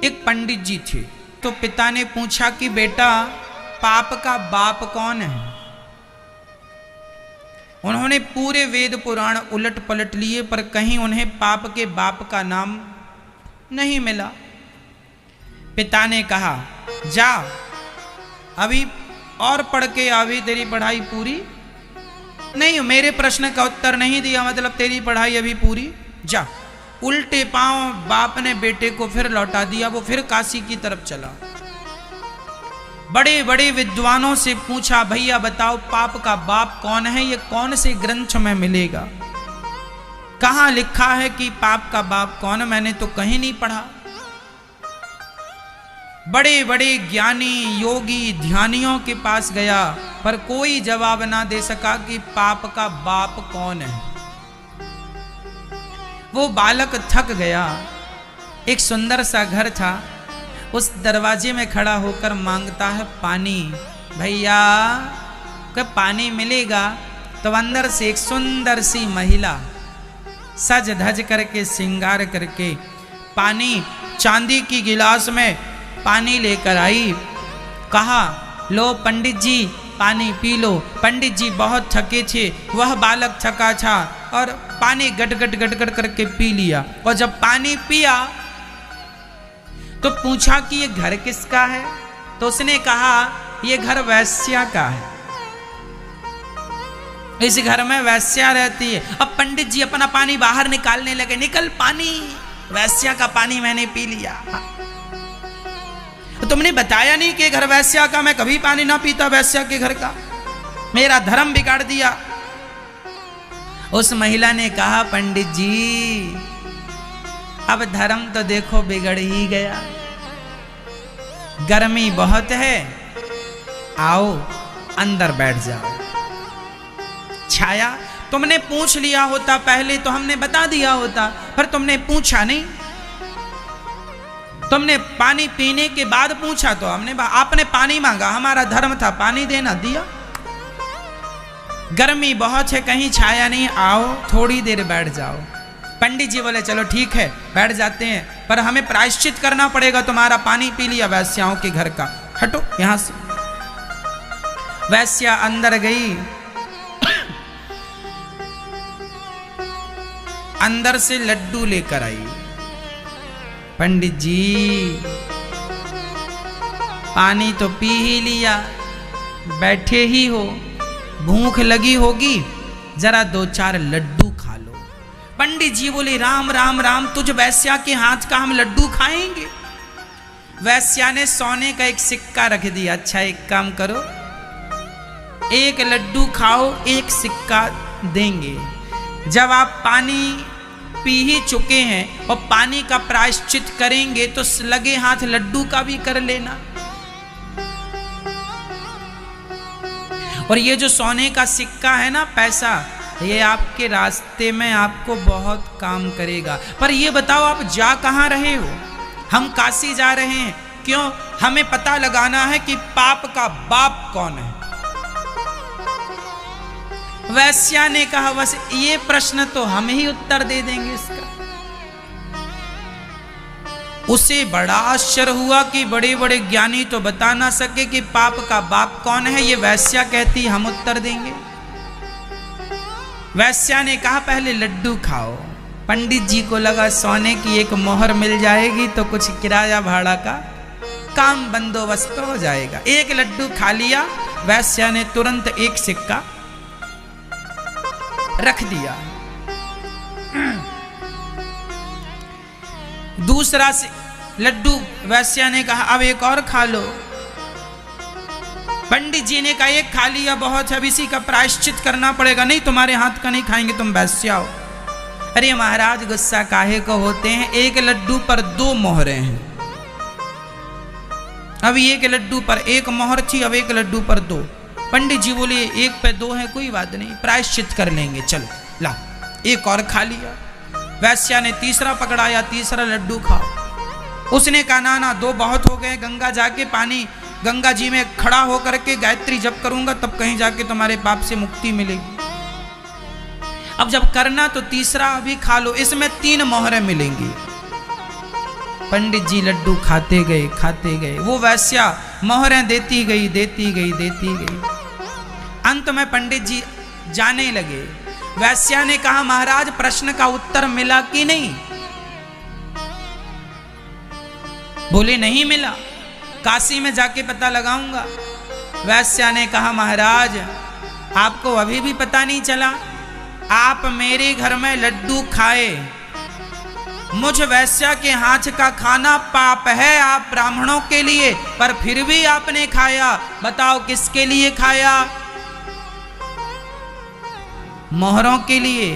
एक पंडित जी थे, तो पिता ने पूछा कि बेटा पाप का बाप कौन है। उन्होंने पूरे वेद पुराण उलट पलट लिए पर कहीं उन्हें पाप के बाप का नाम नहीं मिला। पिता ने कहा जा अभी और पढ़ के आवी, तेरी पढ़ाई पूरी नहीं, मेरे प्रश्न का उत्तर नहीं दिया मतलब तेरी पढ़ाई अभी पूरी, जा। उल्टे पांव बाप ने बेटे को फिर लौटा दिया, वो फिर काशी की तरफ चला। बड़े बड़े विद्वानों से पूछा भैया बताओ पाप का बाप कौन है, ये कौन से ग्रंथ में मिलेगा, कहां लिखा है कि पाप का बाप कौन, मैंने तो कहीं नहीं पढ़ा। बड़े बड़े ज्ञानी योगी ध्यानियों के पास गया पर कोई जवाब ना दे सका कि पाप का बाप कौन है। वो बालक थक गया, एक सुंदर सा घर था, उस दरवाजे में खड़ा होकर मांगता है पानी, भैया कब पानी मिलेगा। तो अंदर से एक सुंदर सी महिला सज धज करके श्रृंगार करके पानी चांदी की गिलास में पानी लेकर आई। कहा लो पंडित जी पानी पी लो। पंडित जी बहुत थके थे, वह बालक थका था और पानी गट गट गट गट करके पी लिया। और जब पानी पिया तो पूछा कि ये घर किसका है, तो उसने कहा ये घर वैश्या का है, इस घर में वैश्या रहती है। अब पंडित जी अपना पानी बाहर निकालने लगे, निकल पानी, वैश्या का पानी मैंने पी लिया। तुमने बताया नहीं कि घर वैश्या का, मैं कभी पानी ना पीता वैश्या के घर का, मेरा धर्म बिगाड़ दिया। उस महिला ने कहा पंडित जी अब धर्म तो देखो बिगड़ ही गया, गर्मी बहुत है, आओ अंदर बैठ जाओ। छाया तुमने पूछ लिया होता पहले तो हमने बता दिया होता, पर तुमने पूछा नहीं, तुमने पानी पीने के बाद पूछा तो हमने, आपने पानी मांगा, हमारा धर्म था पानी देना, दिया। गर्मी बहुत है, कहीं छाया नहीं, आओ थोड़ी देर बैठ जाओ। पंडित जी बोले चलो ठीक है बैठ जाते हैं, पर हमें प्रायश्चित करना पड़ेगा, तुम्हारा पानी पी लिया वैश्याओं के घर का, हटो यहां से। वैश्या अंदर गई, अंदर से लड्डू लेकर आई। पंडित जी पानी तो पी ही लिया, बैठे ही हो, भूख लगी होगी, जरा दो चार लड्डू खा लो। पंडित जी बोले राम राम राम, तुझ वैश्या के हाथ का हम लड्डू खाएंगे। वैश्या ने सोने का एक सिक्का रख दिया, अच्छा एक काम करो, एक लड्डू खाओ एक सिक्का देंगे। जब आप पानी पी ही चुके हैं और पानी का प्रायश्चित करेंगे तो लगे हाथ लड्डू का भी कर लेना। और ये जो सोने का सिक्का है ना, पैसा, ये आपके रास्ते में आपको बहुत काम करेगा। पर ये बताओ आप जा कहां रहे हो? हम काशी जा रहे हैं, क्यों? हमें पता लगाना है कि पाप का बाप कौन है। वैश्या ने कहा बस ये प्रश्न तो हम ही उत्तर दे देंगे इसका। उसे बड़ा आश्चर्य हुआ कि बड़े बड़े ज्ञानी तो बता ना सके कि पाप का बाप कौन है, ये वैश्या कहती हम उत्तर देंगे। वैश्या ने कहा पहले लड्डू खाओ। पंडित जी को लगा सोने की एक मोहर मिल जाएगी तो कुछ किराया भाड़ा का काम बंदोबस्त हो जाएगा। एक लड्डू खा लिया, वैश्या ने तुरंत एक सिक्का रख दिया। दूसरा से लड्डू वैश्या ने कहा अब एक और खा लो। पंडित जी ने कहा एक खा लिया बहुत है, अब इसी का प्रायश्चित करना पड़ेगा, नहीं तुम्हारे हाथ का नहीं खाएंगे, तुम वैश्या हो। अरे महाराज गुस्सा काहे को होते हैं, एक लड्डू पर दो मोहरें हैं। अब एक लड्डू पर एक मोहर थी, अब एक लड्डू पर दो। पंडित जी बोले एक पे दो है, कोई बात नहीं, प्रायश्चित कर लेंगे, चलो ला। एक और खा लिया। वैश्या ने तीसरा पकड़ाया, तीसरा लड्डू खाओ। उसने कहा ना ना दो बहुत हो गए, गंगा जाके पानी गंगा जी में खड़ा होकर के गायत्री जप करूंगा तब कहीं जाके तुम्हारे पाप से मुक्ति मिलेगी। अब जब करना तो तीसरा भी खा लो, इसमें 3 मोहरें मिलेंगी। पंडित जी लड्डू खाते गए। वो वैश्या मोहरें देती गई। अंत में पंडित जी जाने लगे। वैश्या ने कहा, महाराज प्रश्न का उत्तर मिला कि नहीं? बोले नहीं मिला, काशी में जाके पता लगाऊंगा। वैश्या ने कहा, महाराज आपको अभी भी पता नहीं चला? आप मेरे घर में लड्डू खाए, मुझ वैश्या के हाथ का खाना पाप है आप ब्राह्मणों के लिए, पर फिर भी आपने खाया। बताओ किसके लिए खाया? मोहरों के लिए।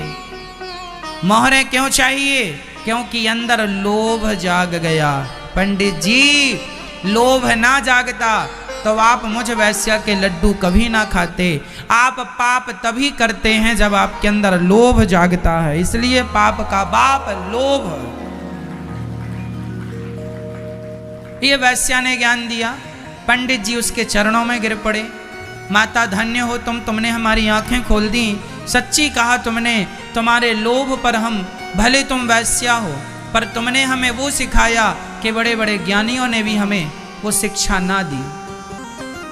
मोहरें क्यों चाहिए? क्योंकि अंदर लोभ जाग गया। पंडित जी लोभ ना जागता तो आप मुझ वैश्या के लड्डू कभी ना खाते। आप पाप तभी करते हैं जब आपके अंदर लोभ जागता है, इसलिए पाप का बाप लोभ। ये वैश्या ने ज्ञान दिया। पंडित जी उसके चरणों में गिर पड़े। माता धन्य हो तुमने हमारी आंखें खोल दी। सच्ची कहा तुमने, तुम्हारे लोभ पर हम, भले तुम वैश्या हो पर तुमने हमें वो सिखाया कि बड़े बड़े ज्ञानियों ने भी हमें वो शिक्षा ना दी।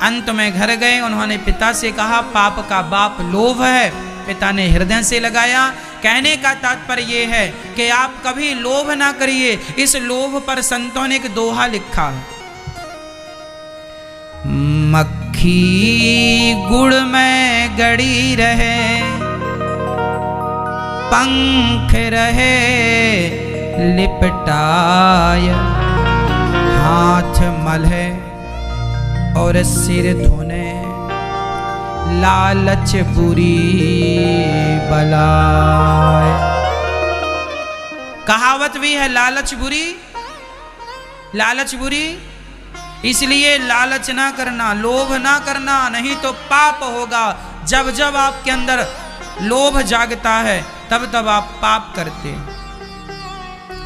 अंत में घर गए, उन्होंने पिता से कहा पाप का बाप लोभ है। पिता ने हृदय से लगाया। कहने का तात्पर्य यह है कि आप कभी लोभ ना करिए। इस लोभ पर संतों ने एक दोहा लिखा, मक्खी गुड़ में गड़ी रहे, पंख रहे लिपटाय, हाथ मलहे और सिर धोने, लालच बुरी बलाय। कहावत भी है लालच बुरी, इसलिए लालच ना करना, लोभ ना करना, नहीं तो पाप होगा। जब जब आपके अंदर लोभ जागता है तब तब आप पाप करते।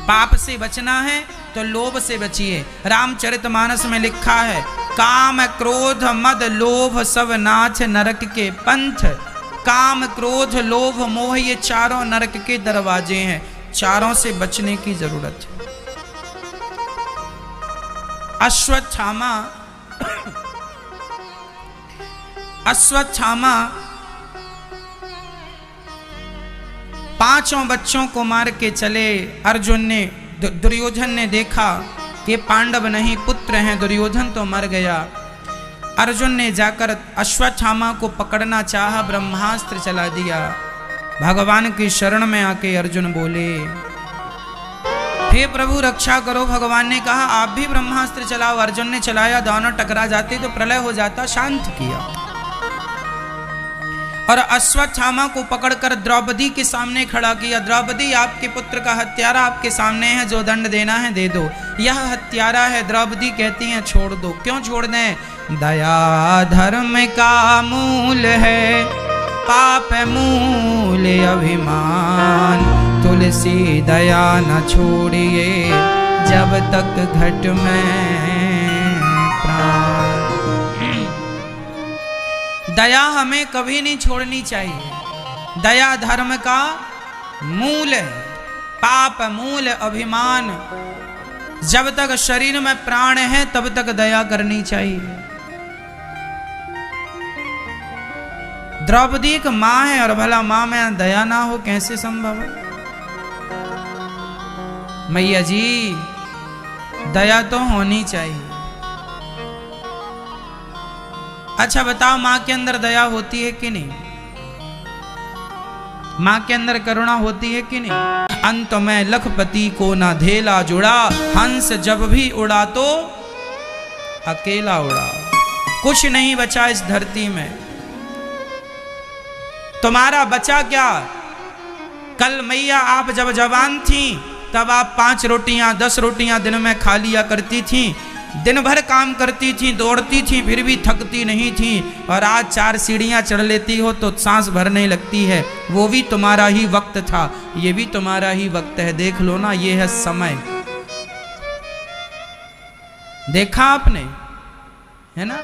पाप से बचना है तो लोभ से बचिए। रामचरितमानस में लिखा है, काम क्रोध मद लोभ सब नाथ नरक के पंथ। काम क्रोध लोभ मोह ये चारों नरक के दरवाजे हैं, चारों से बचने की जरूरत है। अश्वत्थामा 5 बच्चों को मार के चले। दुर्योधन ने देखा कि पांडव नहीं पुत्र हैं, दुर्योधन तो मर गया। अर्जुन ने जाकर अश्वत्थामा को पकड़ना चाहा, ब्रह्मास्त्र चला दिया। भगवान की शरण में आके अर्जुन बोले, हे प्रभु रक्षा करो। भगवान ने कहा आप भी ब्रह्मास्त्र चलाओ। अर्जुन ने चलाया, दोनों टकरा जाते तो प्रलय हो जाता। शांत किया और अश्वत्थामा को पकड़कर द्रौपदी के सामने खड़ा किया। द्रौपदी आपके पुत्र का हत्यारा आपके सामने है, जो दंड देना है दे दो। यह हत्यारा है। द्रौपदी कहती हैं छोड़ दो। क्यों छोड़ दें? दया धर्म का मूल है, पाप मूल अभिमान। तुलसी दया न छोड़िए जब तक घट में प्राण। दया हमें कभी नहीं छोड़नी चाहिए। दया धर्म का मूल है, पाप मूल अभिमान। जब तक शरीर में प्राण है तब तक दया करनी चाहिए। द्रौपदी एक माँ है और भला माँ में दया ना हो कैसे संभव है? मैया जी दया तो होनी चाहिए। अच्छा बताओ, माँ के अंदर दया होती है कि नहीं? माँ के अंदर करुणा होती है कि नहीं? अंत में लखपति को ना धेला जुड़ा, हंस जब भी उड़ा तो अकेला उड़ा। कुछ नहीं बचा इस धरती में। तुम्हारा बचा क्या? कल मैया आप जब जवान थी तब आप 5 रोटियां 10 रोटियां दिन में खा लिया करती थी। दिन भर काम करती थी, दौड़ती थी, फिर भी थकती नहीं थी। और आज 4 सीढ़ियां चढ़ लेती हो तो सांस भरने लगती है। वो भी तुम्हारा ही वक्त था, ये भी तुम्हारा ही वक्त है। देख लो ना, ये है समय। देखा आपने, है ना?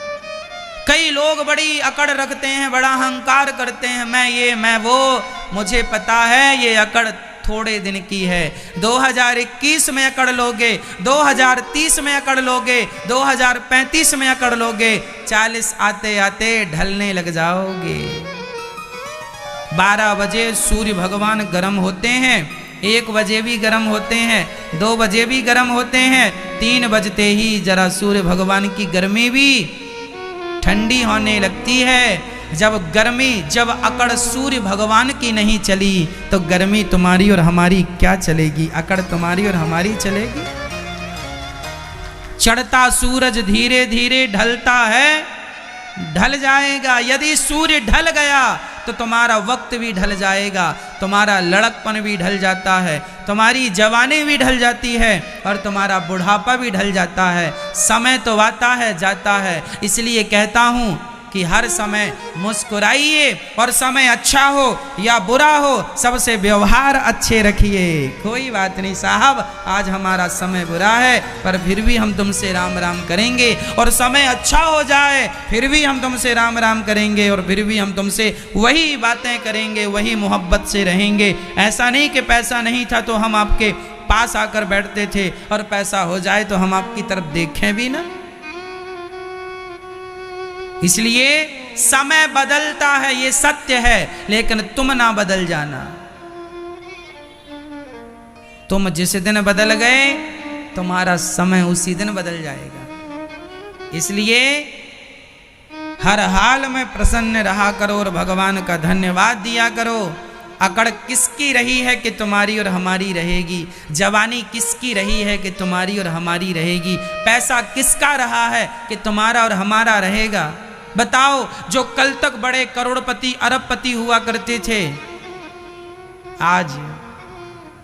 कई लोग बड़ी अकड़ रखते हैं, बड़ा अहंकार करते हैं, मैं ये मैं वो। मुझे पता है ये अकड़ थोड़े दिन की है। 2021 में अकड़ लोगे, 2030 में अकड़ लोगे, 2035 में अकड़ लोगे, 40 आते आते ढलने लग जाओगे। 12 बजे सूर्य भगवान गर्म होते हैं, 1 बजे भी गर्म होते हैं, 2 बजे भी गर्म होते हैं, 3 बजते ही जरा सूर्य भगवान की गर्मी भी ठंडी होने लगती है। जब अकड़ सूर्य भगवान की नहीं चली तो गर्मी तुम्हारी और हमारी क्या चलेगी? अकड़ तुम्हारी और हमारी चलेगी। चढ़ता सूरज धीरे धीरे ढलता है, ढल जाएगा। यदि सूर्य ढल गया तो तुम्हारा वक्त भी ढल जाएगा, तुम्हारा लड़कपन भी ढल जाता है, तुम्हारी जवानी भी ढल जाती है और तुम्हारा बुढ़ापा भी ढल जाता है। समय तो आता है जाता है, इसलिए कहता हूं कि हर समय मुस्कुराइए और समय अच्छा हो या बुरा हो सबसे व्यवहार अच्छे रखिए। कोई बात नहीं साहब, आज हमारा समय बुरा है पर फिर भी हम तुमसे राम राम करेंगे, और समय अच्छा हो जाए फिर भी हम तुमसे राम राम करेंगे, और फिर भी हम तुमसे वही बातें करेंगे, वही मोहब्बत से रहेंगे। ऐसा नहीं कि पैसा नहीं था तो हम आपके पास आकर बैठते थे और पैसा हो जाए तो हम आपकी तरफ देखें भी ना। इसलिए समय बदलता है, ये सत्य है, लेकिन तुम ना बदल जाना। तुम जिस दिन बदल गए तुम्हारा समय उसी दिन बदल जाएगा। इसलिए हर हाल में प्रसन्न रहा करो और भगवान का धन्यवाद दिया करो। अकड़ किसकी रही है कि तुम्हारी और हमारी रहेगी? जवानी किसकी रही है कि तुम्हारी और हमारी रहेगी? पैसा किसका रहा है कि तुम्हारा और हमारा रहेगा? बताओ, जो कल तक बड़े करोड़पति अरबपति हुआ करते थे आज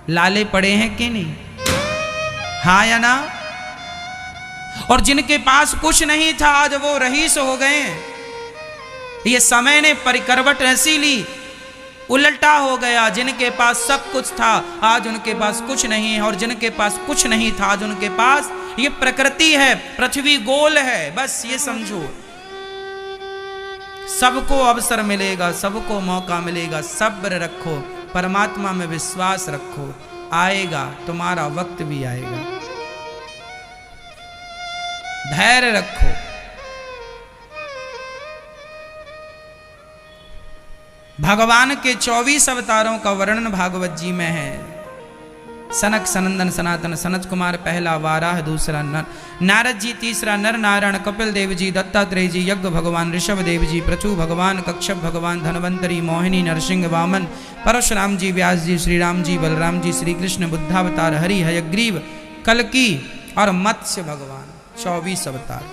लाले पड़े हैं कि नहीं? हाँ या ना? और जिनके पास कुछ नहीं था आज वो रईस हो गए। ये समय ने परिकरवट ऐसी ली, उल्टा हो गया। जिनके पास सब कुछ था आज उनके पास कुछ नहीं है, और जिनके पास कुछ नहीं था आज उनके पास। ये प्रकृति है, पृथ्वी गोल है, बस ये समझो। सबको अवसर मिलेगा, सबको मौका मिलेगा। सब्र रखो, परमात्मा में विश्वास रखो, आएगा तुम्हारा वक्त भी आएगा। धैर्य रखो। भगवान के 24 अवतारों का वर्णन भागवत जी में है। सनक सनंदन सनातन सनत कुमार पहला, वाराह दूसरा, नर नारद जी तीसरा, नर नारायण कपिल देव जी, दत्तात्रेय जी, यज्ञ भगवान ऋषभ देव जी, पृथु भगवान, कक्षप भगवान, धनवंतरी, मोहिनी, नरसिंह, वामन, परशुराम जी, व्यास जी, श्री राम जी, बलराम जी, श्री कृष्ण, बुद्धावतार, हरि, हयग्रीव, कल्की और मत्स्य भगवान। 24 अवतार।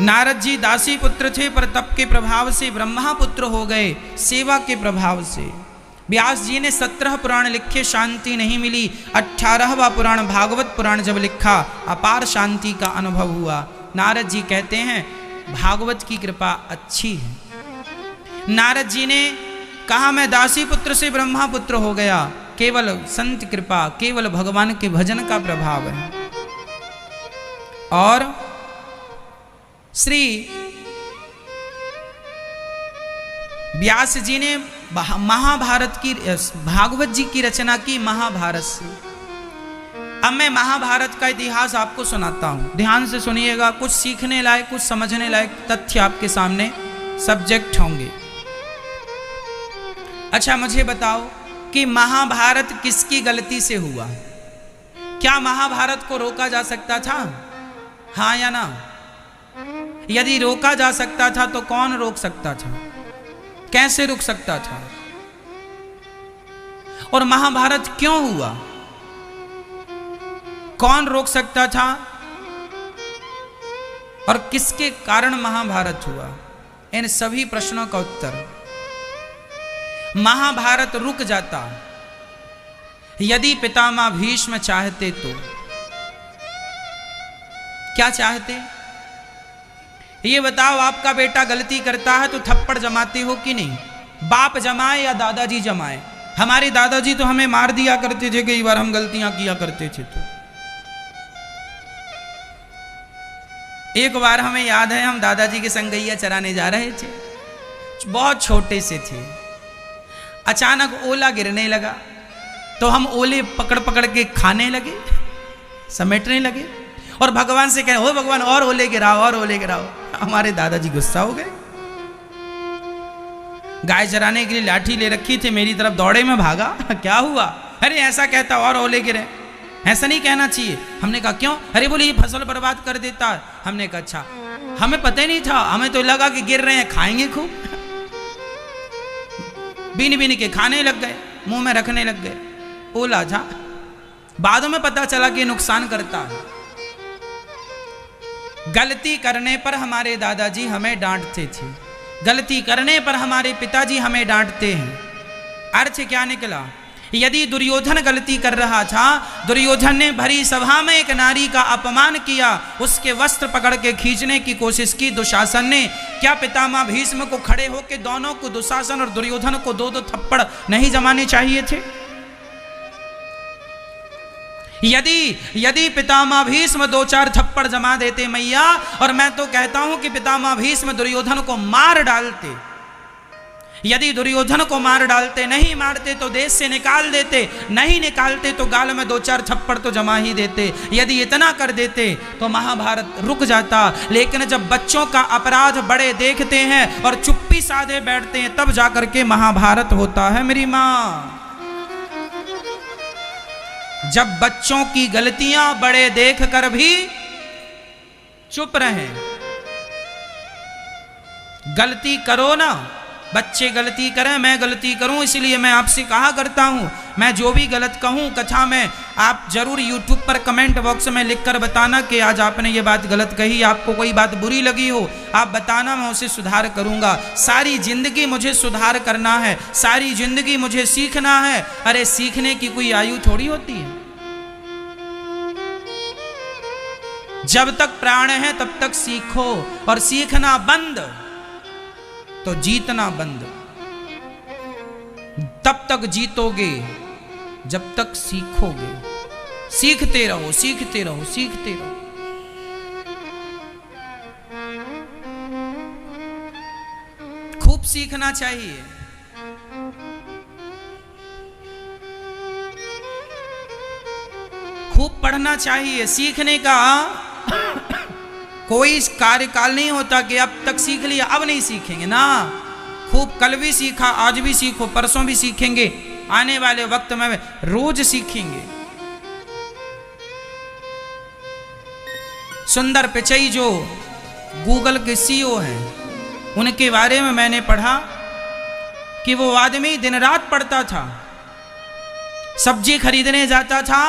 नारद जी दासी पुत्र थे पर तप के प्रभाव से ब्रह्मा पुत्र हो गए, सेवा के प्रभाव से। व्यास जी ने 17 पुराण लिखे, शांति नहीं मिली। 18वां पुराण भागवत पुराण जब लिखा अपार शांति का अनुभव हुआ। नारद जी कहते हैं भागवत की कृपा अच्छी है। नारद जी ने कहा मैं दासी पुत्र से ब्रह्मा पुत्र हो गया, केवल संत कृपा, केवल भगवान के भजन का प्रभाव है। और श्री व्यास जी ने महाभारत की, भागवत जी की रचना की महाभारत से। अब मैं महाभारत का इतिहास आपको सुनाता हूं, ध्यान से सुनिएगा। कुछ सीखने लायक, कुछ समझने लायक तथ्य आपके सामने सब्जेक्ट होंगे। अच्छा मुझे बताओ कि महाभारत किसकी गलती से हुआ? क्या महाभारत को रोका जा सकता था? हाँ या ना? यदि रोका जा सकता था तो कौन रोक सकता था? कैसे रुक सकता था? और महाभारत क्यों हुआ? कौन रोक सकता था? और किसके कारण महाभारत हुआ? इन सभी प्रश्नों का उत्तर, महाभारत रुक जाता यदि पितामह भीष्म चाहते तो। क्या चाहते? ये बताओ, आपका बेटा गलती करता है तो थप्पड़ जमाते हो कि नहीं? बाप जमाए या दादाजी जमाए? हमारे दादाजी तो हमें मार दिया करते थे कई बार हम गलतियां किया करते थे। तो एक बार हमें याद है, हम दादाजी के संग गैया चराने जा रहे थे, बहुत छोटे से थे। अचानक ओला गिरने लगा तो हम ओले पकड़ पकड़ के खाने लगे, समेटने लगे और भगवान से कहे, हो भगवान और ओले गिराओ और ओले गिराओ। हमारे दादाजी गुस्सा हो गए। गाय चराने के लिए लाठी ले रखी थी, मेरी तरफ दौड़े में भागा। क्या हुआ? अरे ऐसा कहता और ओले गिरे, ऐसा नहीं कहना चाहिए। हमने कहा क्यों? अरे बोले ये फसल बर्बाद कर देता है। हमने कहा अच्छा, हमें पता ही नहीं था, हमें तो लगा कि गिर रहे हैं खाएंगे खूब। बीन बीन के खाने लग गए, मुंह में रखने लग गए। ओला था, बाद में पता चला कि नुकसान करता है। गलती करने पर हमारे दादाजी हमें डांटते थे, गलती करने पर हमारे पिताजी हमें डांटते हैं। अर्थ क्या निकला? यदि दुर्योधन गलती कर रहा था, दुर्योधन ने भरी सभा में एक नारी का अपमान किया, उसके वस्त्र पकड़ के खींचने की कोशिश की दुशासन ने, क्या पितामह भीष्म को खड़े होकर दोनों को, दुशासन और दुर्योधन को दो दो थप्पड़ नहीं जमाने चाहिए थे? यदि पितामह भीष्म दो चार थप्पड़ जमा देते मैया, और मैं तो कहता हूं कि पितामह भीष्म दुर्योधन को मार डालते। यदि दुर्योधन को मार डालते, नहीं मारते तो देश से निकाल देते, नहीं निकालते तो गाल में दो चार थप्पड़ तो जमा ही देते। यदि इतना कर देते तो महाभारत रुक जाता। लेकिन जब बच्चों का अपराध बड़े देखते हैं और चुप्पी साधे बैठते हैं, तब जाकर के महाभारत होता है मेरी मां। जब बच्चों की गलतियां बड़े देख कर भी चुप रहे। गलती करो ना, बच्चे गलती करें, मैं गलती करूं, इसलिए मैं आपसे कहा करता हूं, मैं जो भी गलत कहूं कथा में, आप जरूर YouTube पर कमेंट बॉक्स में लिखकर बताना कि आज आपने ये बात गलत कही, आपको कोई बात बुरी लगी हो, आप बताना, मैं उसे सुधार करूंगा। सारी जिंदगी मुझे सुधार करना है, सारी जिंदगी मुझे सीखना है। अरे सीखने की कोई आयु थोड़ी होती है। जब तक प्राण है तब तक सीखो, और सीखना बंद तो जीतना बंद। तब तक जीतोगे जब तक सीखोगे। सीखते रहो, सीखते रहो, सीखते रहो। खूब सीखना चाहिए। खूब पढ़ना चाहिए। सीखने का कोई कार्यकाल नहीं होता कि अब तक सीख लिया अब नहीं सीखेंगे ना। खूब कल भी सीखा, आज भी सीखो, परसों भी सीखेंगे, आने वाले वक्त में रोज सीखेंगे। सुंदर पिचई जो गूगल के CEO हैं, उनके बारे में मैंने पढ़ा कि वो आदमी दिन रात पढ़ता था। सब्जी खरीदने जाता था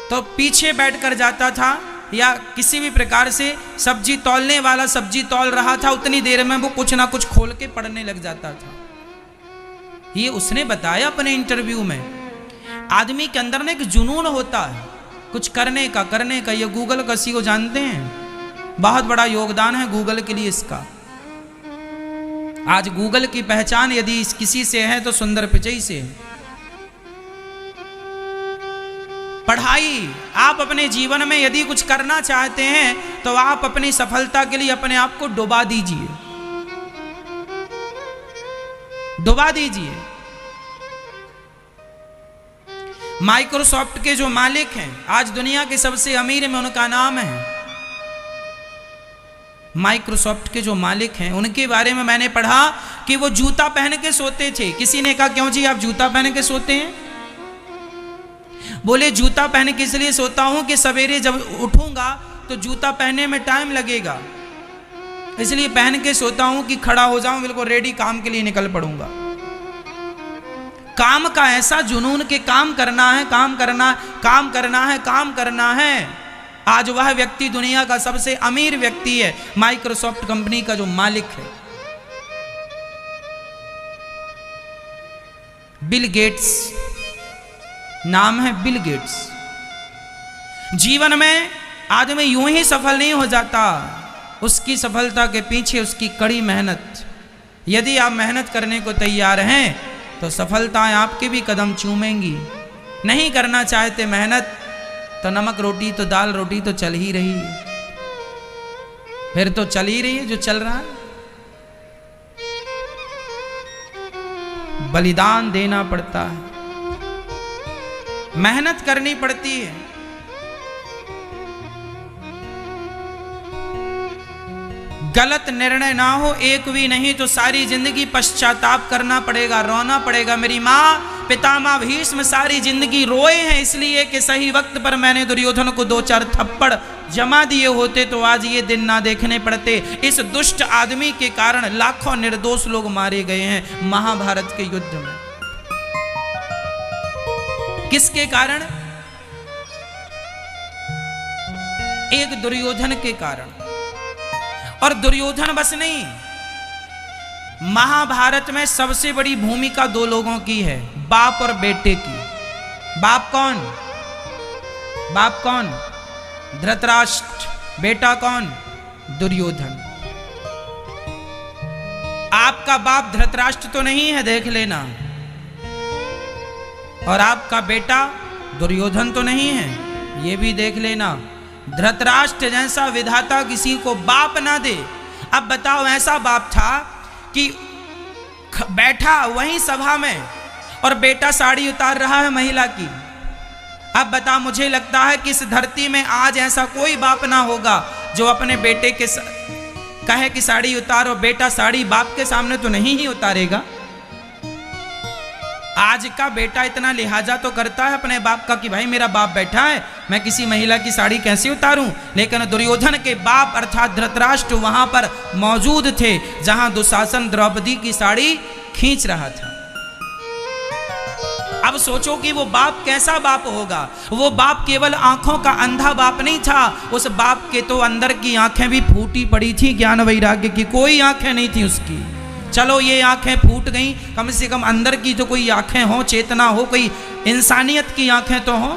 तो पीछे बैठकर जाता था, या किसी भी प्रकार से सब्जी तौलने वाला सब्जी तौल रहा था, उतनी देर में वो कुछ ना कुछ खोल के पढ़ने लग जाता था। ये उसने बताया अपने इंटरव्यू में। आदमी के अंदर ना एक जुनून होता है कुछ करने का। ये गूगल का CEO जानते हैं, बहुत बड़ा योगदान है गूगल के लिए इसका। आज गूगल की पहचान यदि किसी से है तो सुंदर पिचई से है। पढ़ाई, आप अपने जीवन में यदि कुछ करना चाहते हैं तो आप अपनी सफलता के लिए अपने आप को डुबा दीजिए, डुबा दीजिए। माइक्रोसॉफ्ट के जो मालिक हैं, आज दुनिया के सबसे अमीर में उनका नाम है। माइक्रोसॉफ्ट के जो मालिक हैं, उनके बारे में मैंने पढ़ा कि वो जूता पहन के सोते थे। किसी ने कहा क्यों जी आप जूता पहन के सोते हैं? बोले जूता पहन के इसलिए सोता हूं कि सवेरे जब उठूंगा तो जूता पहनने में टाइम लगेगा, इसलिए पहन के सोता हूं कि खड़ा हो जाऊं बिल्कुल रेडी, काम के लिए निकल पड़ूंगा। काम का ऐसा जुनून के काम करना है, काम करना, काम करना है, काम करना है। आज वह व्यक्ति दुनिया का सबसे अमीर व्यक्ति है, माइक्रोसॉफ्ट कंपनी का जो मालिक है, बिल गेट्स नाम है, बिल गेट्स। जीवन में आदमी यूं ही सफल नहीं हो जाता, उसकी सफलता के पीछे उसकी कड़ी मेहनत। यदि आप मेहनत करने को तैयार हैं तो सफलताएं आपके भी कदम चूमेंगी। नहीं करना चाहते मेहनत तो नमक रोटी तो दाल रोटी तो चल ही रही है, फिर तो चल ही रही है जो चल रहा है। बलिदान देना पड़ता है, मेहनत करनी पड़ती है। गलत निर्णय ना हो एक भी नहीं तो सारी जिंदगी पश्चाताप करना पड़ेगा, रोना पड़ेगा। मेरी माँ पितामह भीष्म सारी जिंदगी रोए हैं इसलिए कि सही वक्त पर मैंने दुर्योधन को 2-4 थप्पड़ जमा दिए होते तो आज ये दिन ना देखने पड़ते। इस दुष्ट आदमी के कारण लाखों निर्दोष लोग मारे गए हैं महाभारत के युद्ध में। किसके कारण? एक दुर्योधन के कारण। और दुर्योधन बस नहीं, महाभारत में सबसे बड़ी भूमिका 2 लोगों की है, बाप और बेटे की। बाप कौन? बाप कौन? धृतराष्ट्र। बेटा कौन? दुर्योधन। आपका बाप धृतराष्ट्र तो नहीं है, देख लेना। और आपका बेटा दुर्योधन तो नहीं है, ये भी देख लेना। धृतराष्ट्र जैसा विधाता किसी को बाप ना दे। अब बताओ, ऐसा बाप था कि बैठा वहीं सभा में और बेटा साड़ी उतार रहा है महिला की। अब बता, मुझे लगता है कि इस धरती में आज ऐसा कोई बाप ना होगा जो अपने बेटे के कहे कि साड़ी उतारो। बेटा साड़ी बाप के सामने तो नहीं ही उतारेगा। आज का बेटा इतना लिहाजा तो करता है अपने बाप का कि भाई मेरा बाप बैठा है, मैं किसी महिला की साड़ी कैसे उतारूं। लेकिन दुर्योधन के बाप अर्थात धृतराष्ट्र वहां पर मौजूद थे जहां दुशासन द्रौपदी की साड़ी खींच रहा था। अब सोचो कि वो बाप कैसा बाप होगा। वो बाप केवल आंखों का अंधा बाप नहीं था, उस बाप के तो अंदर की आंखें भी फूटी पड़ी थी ज्ञान वैराग्य की, कोई आंखें नहीं थी उसकी। चलो ये आंखें फूट गई, कम से कम अंदर की तो कोई आंखें हो, चेतना हो, कोई इंसानियत की आंखें तो हो,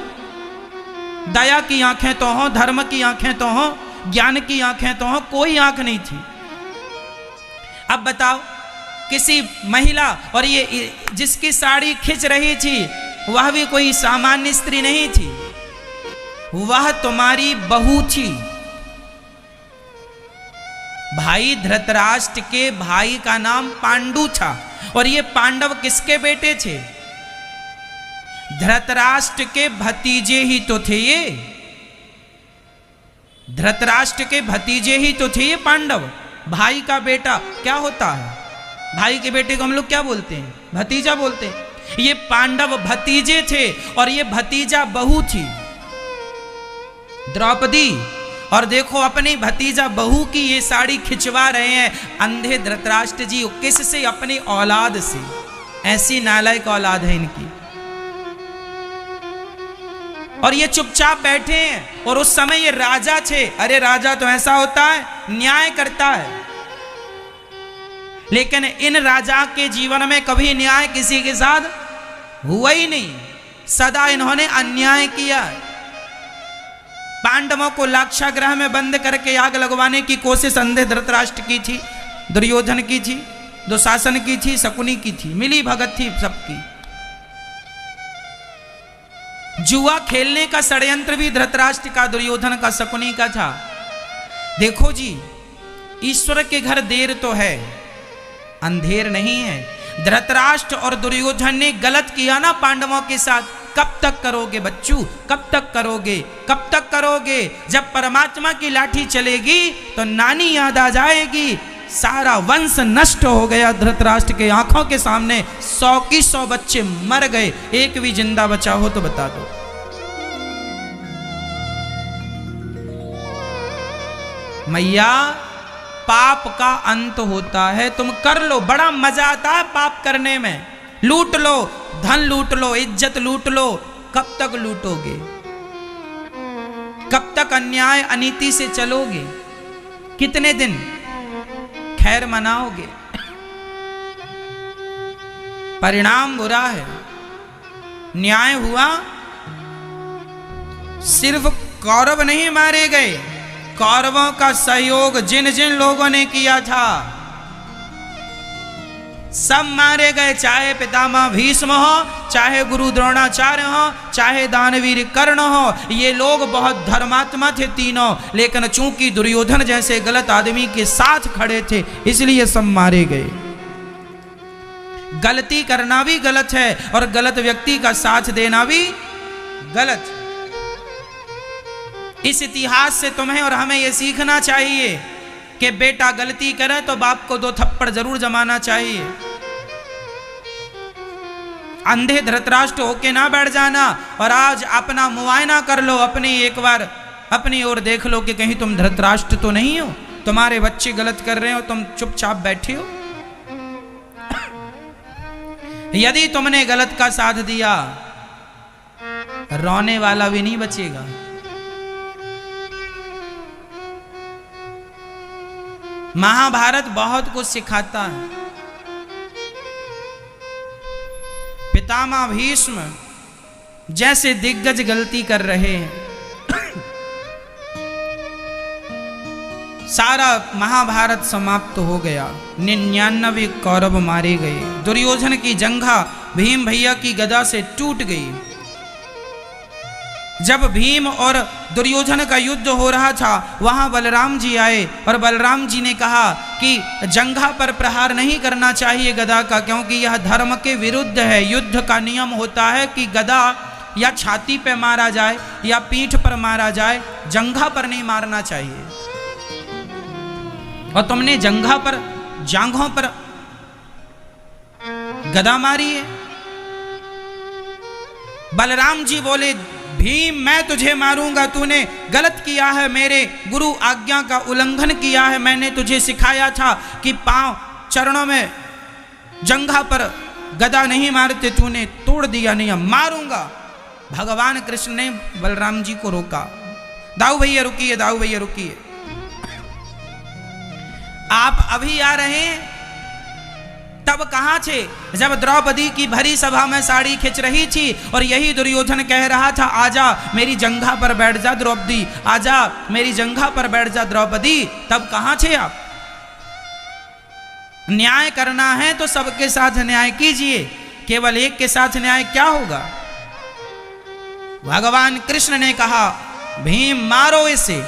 दया की आंखें तो हो, धर्म की आंखें तो हो, ज्ञान की आंखें तो हो। कोई आंख नहीं थी। अब बताओ, किसी महिला, और ये जिसकी साड़ी खिंच रही थी वह भी कोई सामान्य स्त्री नहीं थी, वह तुम्हारी बहू थी। भाई धृतराष्ट्र के भाई का नाम पांडु था और ये पांडव किसके बेटे थे? धृतराष्ट्र के भतीजे ही तो थे ये। धृतराष्ट्र के भतीजे ही तो थे ये पांडव। भाई का बेटा क्या होता है? भाई के बेटे को हम लोग क्या बोलते हैं? भतीजा बोलते हैं। ये पांडव भतीजे थे और ये भतीजा बहू थी द्रौपदी। और देखो अपनी भतीजा बहू की ये साड़ी खिंचवा रहे हैं अंधे धृतराष्ट्र जी। किससे? अपनी औलाद से। ऐसी नालायक औलाद है इनकी। और ये चुपचाप बैठे हैं और उस समय ये राजा थे। अरे राजा तो ऐसा होता है, न्याय करता है, लेकिन इन राजा के जीवन में कभी न्याय किसी के साथ हुआ ही नहीं। सदा इन्होंने अन्याय किया। पांडवों को लाक्षागृह में बंद करके आग लगवाने की कोशिश अंधे धृतराष्ट्र की थी, दुर्योधन की थी, दुशासन की थी, शकुनी की थी, मिली भगत थी सबकी। जुआ खेलने का षड्यंत्र भी धृतराष्ट्र का, दुर्योधन का, शकुनी का था। देखो जी, ईश्वर के घर देर तो है, अंधेर नहीं है। धृतराष्ट्र और दुर्योधन ने गलत किया ना पांडवों के साथ। कब तक करोगे बच्चू? कब तक करोगे? कब तक करोगे? जब परमात्मा की लाठी चलेगी तो नानी याद आ जाएगी। सारा वंश नष्ट हो गया धृतराष्ट्र के आंखों के सामने। 100 की 100 बच्चे मर गए, एक भी जिंदा बचा हो तो बता दो। मैया, पाप का अंत होता है, तुम कर लो, बड़ा मजा आता है पाप करने में। लूट लो, धन लूट लो, इज्जत लूट लो। कब तक लूटोगे? कब तक अन्याय अनीति से चलोगे? कितने दिन खैर मनाओगे? परिणाम बुरा है। न्याय हुआ, सिर्फ कौरव नहीं मारे गए, कौरवों का सहयोग जिन जिन लोगों ने किया था सब मारे गए। चाहे पितामह भीष्म हो, चाहे गुरु द्रोणाचार्य हो, चाहे दानवीर कर्ण हो। ये लोग बहुत धर्मात्मा थे तीनों, लेकिन चूंकि दुर्योधन जैसे गलत आदमी के साथ खड़े थे इसलिए सब मारे गए। गलती करना भी गलत है और गलत व्यक्ति का साथ देना भी गलत। इस इतिहास से तुम्हें और हमें यह सीखना चाहिए कि बेटा गलती करे तो बाप को 2 थप्पड़ जरूर जमाना चाहिए। अंधे धृतराष्ट्र होके ना बैठ जाना और आज अपना मुआयना कर लो, अपनी एक बार अपनी ओर देख लो कि कहीं तुम धृतराष्ट्र तो नहीं हो, तुम्हारे बच्चे गलत कर रहे हो, तुम चुपचाप बैठे हो। यदि तुमने गलत का साथ दिया, रोने वाला भी नहीं बचेगा। महाभारत बहुत कुछ सिखाता है। पितामह भीष्म जैसे दिग्गज गलती कर रहे हैं, सारा महाभारत समाप्त हो गया, 99 कौरव मारे गए, दुर्योधन की जंघा भीम भैया की गदा से टूट गई। जब भीम और दुर्योधन का युद्ध हो रहा था, वहां बलराम जी आए और बलराम जी ने कहा कि जंघा पर प्रहार नहीं करना चाहिए गदा का, क्योंकि यह धर्म के विरुद्ध है। युद्ध का नियम होता है कि गदा या छाती पे मारा जाए या पीठ पर मारा जाए, जंघा पर नहीं मारना चाहिए। और तुमने जंघा पर, जांघों पर गदा मारी है। बलराम जी बोले, भीम मैं तुझे मारूंगा, तूने गलत किया है, मेरे गुरु आज्ञा का उल्लंघन किया है। मैंने तुझे सिखाया था कि पांव चरणों में जंघा पर गदा नहीं मारते, तूने तोड़ दिया नियम, मारूंगा। भगवान कृष्ण ने बलराम जी को रोका, दाऊ भैया रुकिए, दाऊ भैया रुकिए, आप अभी आ रहे हैं, तब कहां थे जब द्रौपदी की भरी सभा में साड़ी खिंच रही थी और यही दुर्योधन कह रहा था, आजा मेरी जंघा पर बैठ जा द्रौपदी, आजा मेरी जंघा पर बैठ जा द्रौपदी, तब कहां थे आप? न्याय करना है तो सबके साथ न्याय कीजिए, केवल एक के साथ न्याय क्या होगा? भगवान कृष्ण ने कहा, भीम मारो इसे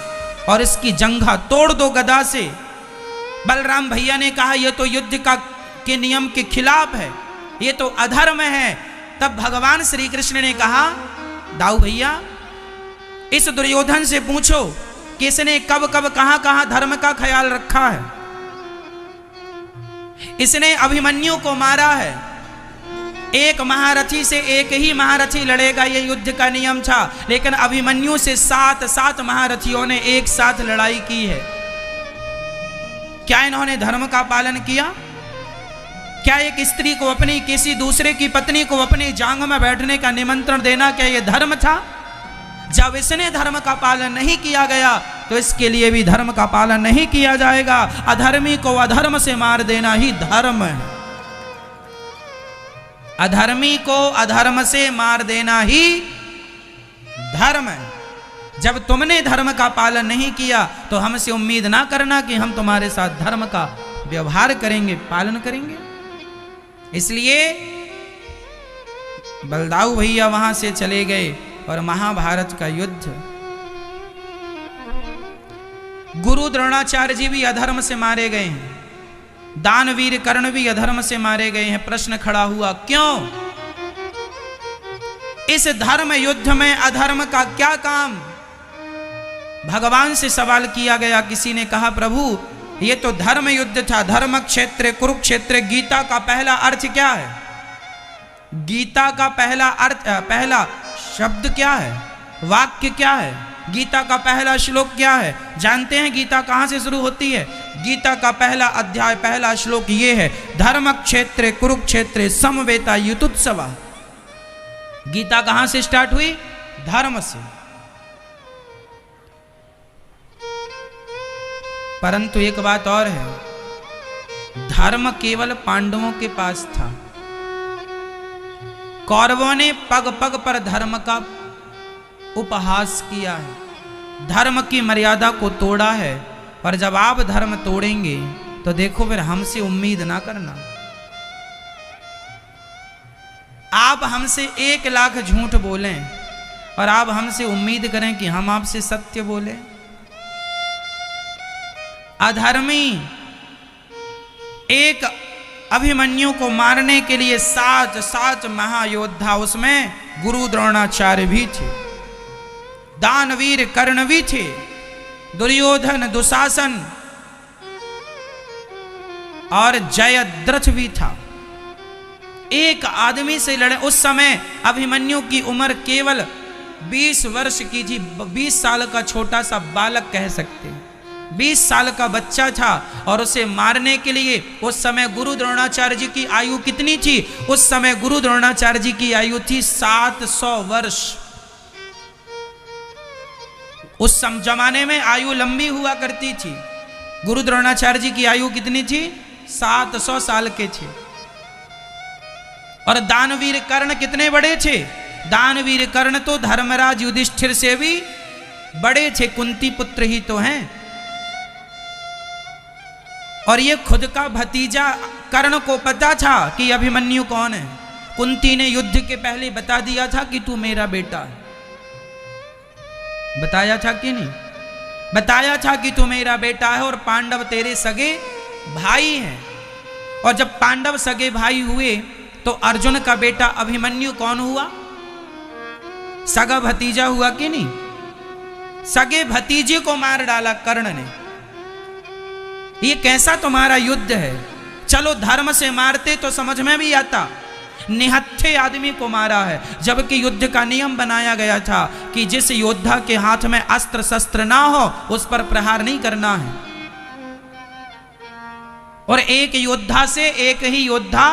और इसकी जंघा तोड़ दो गदा से। बलराम भैया ने कहा, यह तो युद्ध के नियम के खिलाफ है, ये तो अधर्म है। तब भगवान श्री कृष्ण ने कहा, दाऊ भैया इस दुर्योधन से पूछो कि इसने कब कब कहां कहां धर्म का ख्याल रखा है। इसने अभिमन्यु को मारा है, एक महारथी से एक ही महारथी लड़ेगा, ये युद्ध का नियम था, लेकिन अभिमन्यु से 7 महारथियों ने एक साथ लड़ाई की है। क्या इन्होंने धर्म का पालन किया? क्या एक स्त्री को अपनी किसी दूसरे की पत्नी को अपनी जांघ में बैठने का निमंत्रण देना, क्या यह धर्म था? जब इसने धर्म का पालन नहीं किया गया तो इसके लिए भी धर्म का पालन नहीं किया जाएगा। अधर्मी को अधर्म से मार देना ही धर्म है, अधर्मी को अधर्म से मार देना ही धर्म है। जब तुमने धर्म का पालन नहीं किया तो हमसे उम्मीद ना करना कि हम तुम्हारे साथ धर्म का व्यवहार करेंगे, पालन करेंगे। इसलिए बलदाऊ भैया वहां से चले गए और महाभारत का युद्ध, गुरु द्रोणाचार्य जी भी अधर्म से मारे गए हैं, दानवीर कर्ण भी अधर्म से मारे गए हैं। प्रश्न खड़ा हुआ, क्यों? इस धर्म युद्ध में अधर्म का क्या काम? भगवान से सवाल किया गया। किसी ने कहा, प्रभु ये तो धर्म युद्ध था, धर्म क्षेत्र कुरुक्षेत्र। गीता का पहला अर्थ क्या है? गीता का पहला अर्थ, पहला शब्द क्या है? वाक्य क्या है? गीता का पहला श्लोक क्या है? जानते हैं गीता कहां से शुरू होती है? गीता का पहला अध्याय, पहला श्लोक ये है, धर्म क्षेत्र कुरुक्षेत्र समवेता युतुत्सवा। गीता कहां से स्टार्ट हुई? धर्म से। परंतु एक बात और है, धर्म केवल पांडवों के पास था। कौरवों ने पग पग पर धर्म का उपहास किया है, धर्म की मर्यादा को तोड़ा है। और जब आप धर्म तोड़ेंगे तो देखो फिर हमसे उम्मीद ना करना। आप हमसे 1 लाख झूठ बोलें और आप हमसे उम्मीद करें कि हम आपसे सत्य बोलें। अधर्मी एक अभिमन्यु को मारने के लिए 7 महायोद्धा, उसमें गुरु द्रोणाचार्य भी थे, दानवीर कर्ण भी थे, दुर्योधन दुशासन और जयद्रथ भी था। एक आदमी से लड़े। उस समय अभिमन्यु की उम्र केवल 20 वर्ष की थी, 20 साल का छोटा सा बालक कह सकते हैं, 20 साल का बच्चा था। और उसे मारने के लिए उस समय गुरु द्रोणाचार्य जी की आयु कितनी थी? उस समय गुरु द्रोणाचार्य जी की आयु थी 700 वर्ष। उस जमाने में आयु लंबी हुआ करती थी। गुरु द्रोणाचार्य जी की आयु कितनी थी? 700 साल के थे। और दानवीर कर्ण कितने बड़े थे? दानवीर कर्ण तो धर्मराज युधिष्ठिर से भी बड़े थे, कुंती पुत्र ही तो हैं। और ये खुद का भतीजा कर्ण को पता था कि अभिमन्यु कौन है। कुंती ने युद्ध के पहले बता दिया था कि तू मेरा बेटा है। बताया था कि नहीं? बताया था कि तू मेरा बेटा है और पांडव तेरे सगे भाई हैं। और जब पांडव सगे भाई हुए तो अर्जुन का बेटा अभिमन्यु कौन हुआ? सगा भतीजा हुआ कि नहीं? सगे भतीजे को मार डाला कर्ण ने। ये कैसा तुम्हारा युद्ध है? चलो धर्म से मारते तो समझ में भी आता, निहत्थे आदमी को मारा है। जबकि युद्ध का नियम बनाया गया था कि जिस योद्धा के हाथ में अस्त्र शस्त्र ना हो उस पर प्रहार नहीं करना है। और एक योद्धा से एक ही योद्धा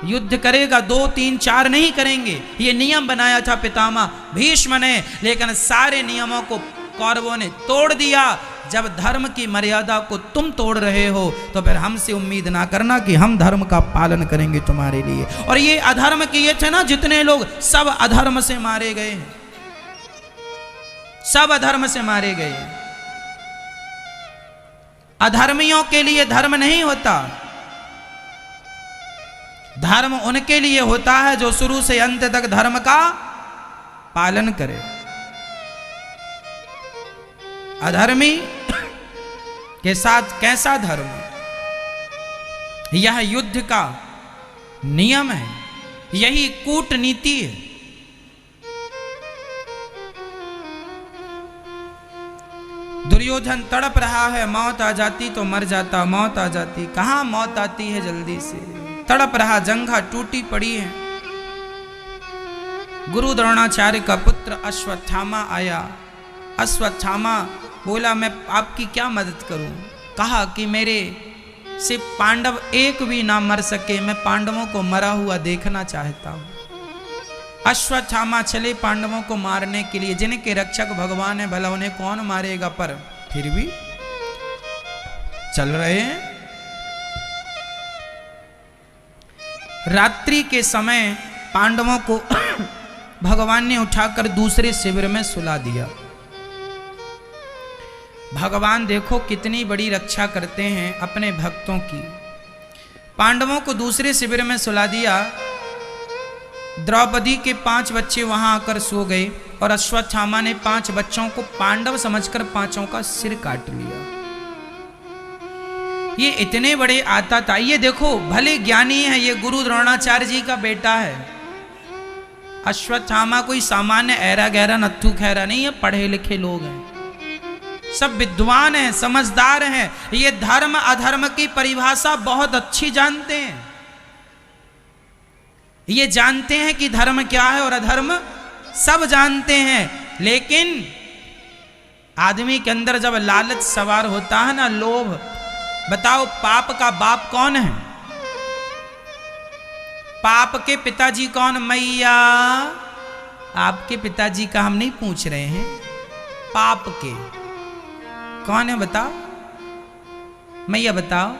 युद्ध करेगा, 2 3 4 नहीं करेंगे। ये नियम बनाया था पितामह भीष्म ने, लेकिन सारे नियमों को कौरवों ने तोड़ दिया। जब धर्म की मर्यादा को तुम तोड़ रहे हो तो फिर हमसे उम्मीद ना करना कि हम धर्म का पालन करेंगे तुम्हारे लिए। और ये अधर्म किए थे ना जितने लोग, सब अधर्म से मारे गए हैं, सब अधर्म से मारे गए हैं। अधर्मियों के लिए धर्म नहीं होता, धर्म उनके लिए होता है जो शुरू से अंत तक धर्म का पालन करे। अधर्मी के साथ कैसा धर्म? यह युद्ध का नियम है, यही कूटनीति है। दुर्योधन तड़प रहा है, मौत आ जाती तो मर जाता, मौत आ जाती, कहां मौत आती है जल्दी से। तड़प रहा, जंघा टूटी पड़ी है। गुरु द्रोणाचार्य का पुत्र अश्वत्थामा आया। अश्वत्थामा बोला मैं आपकी क्या मदद करूं? कहा कि मेरे से पांडव एक भी ना मर सके, मैं पांडवों को मरा हुआ देखना चाहता हूं। अश्वत्थामा चले पांडवों को मारने के लिए। जिनके रक्षक भगवान है, भला उन्हें कौन मारेगा, पर फिर भी चल रहे हैं। रात्रि के समय पांडवों को भगवान ने उठाकर दूसरे शिविर में सुला दिया। भगवान देखो कितनी बड़ी रक्षा करते हैं अपने भक्तों की। पांडवों को दूसरे शिविर में सुला दिया। द्रौपदी के 5 बच्चे वहां आकर सो गए और अश्वत्थामा ने 5 बच्चों को पांडव समझकर 5 का सिर काट लिया। ये इतने बड़े आता था। ये देखो भले ज्ञानी है, ये गुरु द्रोणाचार्य जी का बेटा है। अश्वत्थामा कोई सामान्य ऐरा गहरा नत्थु खैरा नहीं है, पढ़े लिखे लोग हैं, सब विद्वान हैं, समझदार हैं। ये धर्म अधर्म की परिभाषा बहुत अच्छी जानते हैं। ये जानते हैं कि धर्म क्या है और अधर्म सब जानते हैं। लेकिन आदमी के अंदर जब लालच सवार होता है ना, लोभ, बताओ पाप का बाप कौन है? पाप के पिताजी कौन? मैया, आपके पिताजी का हम नहीं पूछ रहे हैं, पाप के कौन है बताओ? मैया बताओ,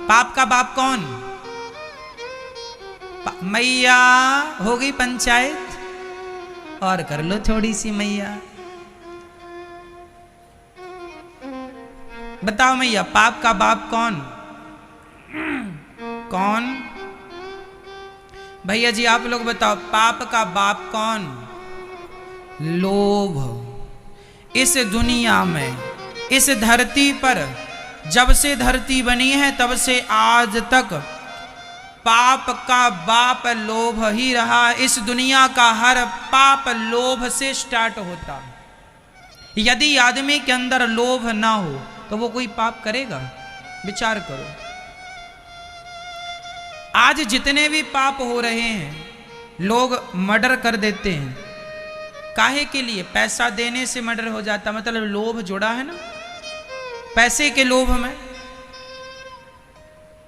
पाप का बाप कौन? मैया। हो गई पंचायत, और कर लो थोड़ी सी मैया। बताओ मैया, पाप का बाप कौन? कौन? भैया जी आप लोग बताओ, पाप का बाप कौन? लोभ। इस दुनिया में, इस धरती पर जब से धरती बनी है तब से आज तक पाप का बाप लोभ ही रहा। इस दुनिया का हर पाप लोभ से स्टार्ट होता है। यदि आदमी के अंदर लोभ ना हो तो वो कोई पाप करेगा? विचार करो। आज जितने भी पाप हो रहे हैं, लोग मर्डर कर देते हैं। काहे के लिए? पैसा देने से मर्डर हो जाता, मतलब लोभ जुड़ा है ना, पैसे के लोभ में।